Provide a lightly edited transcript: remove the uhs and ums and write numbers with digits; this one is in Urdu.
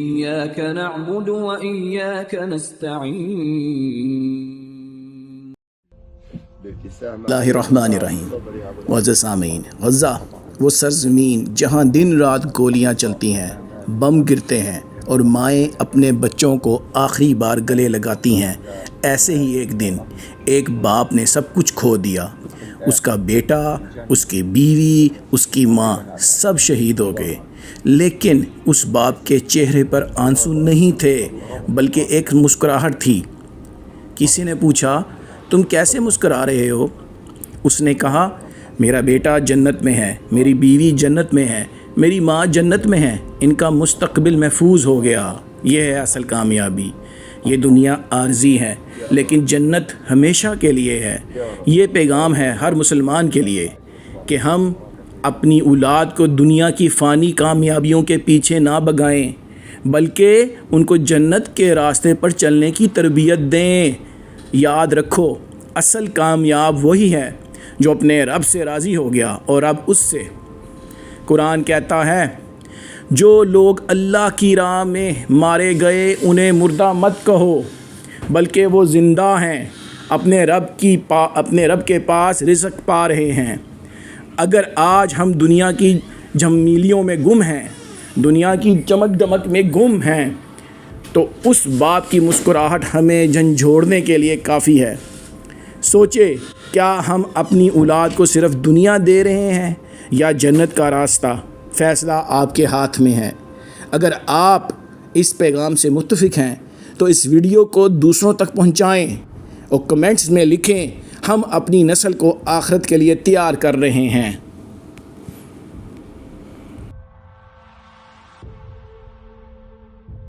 إياك نعبد وإياك نستعين اللہ الرحمن الرحیم۔ معزز سامعین، غزہ وہ سرزمین جہاں دن رات گولیاں چلتی ہیں، بم گرتے ہیں اور مائیں اپنے بچوں کو آخری بار گلے لگاتی ہیں، ایسے ہی ایک دن ایک باپ نے سب کچھ کھو دیا۔ اس کا بیٹا، اس کی بیوی، اس کی ماں سب شہید ہو گئے، لیکن اس باپ کے چہرے پر آنسو نہیں تھے بلکہ ایک مسکراہٹ تھی۔ کسی نے پوچھا، تم کیسے مسکرا رہے ہو؟ اس نے کہا، میرا بیٹا جنت میں ہے، میری بیوی جنت میں ہے، میری ماں جنت میں ہے، ان کا مستقبل محفوظ ہو گیا۔ یہ ہے اصل کامیابی۔ یہ دنیا عارضی ہے لیکن جنت ہمیشہ کے لیے ہے۔ یہ پیغام ہے ہر مسلمان کے لیے کہ ہم اپنی اولاد کو دنیا کی فانی کامیابیوں کے پیچھے نہ بھگائیں بلکہ ان کو جنت کے راستے پر چلنے کی تربیت دیں۔ یاد رکھو، اصل کامیاب وہی ہے جو اپنے رب سے راضی ہو گیا اور اب اس سے۔ قرآن کہتا ہے، جو لوگ اللہ کی راہ میں مارے گئے انہیں مردہ مت کہو بلکہ وہ زندہ ہیں، اپنے رب کے پاس رزق پا رہے ہیں۔ اگر آج ہم دنیا کی جھمیلیوں میں گم ہیں، دنیا کی چمک دمک میں گم ہیں، تو اس باپ کی مسکراہٹ ہمیں جھنجھوڑنے کے لیے کافی ہے۔ سوچے، کیا ہم اپنی اولاد کو صرف دنیا دے رہے ہیں یا جنت کا راستہ؟ فیصلہ آپ کے ہاتھ میں ہے۔ اگر آپ اس پیغام سے متفق ہیں تو اس ویڈیو کو دوسروں تک پہنچائیں اور کمنٹس میں لکھیں، ہم اپنی نسل کو آخرت کے لیے تیار کر رہے ہیں۔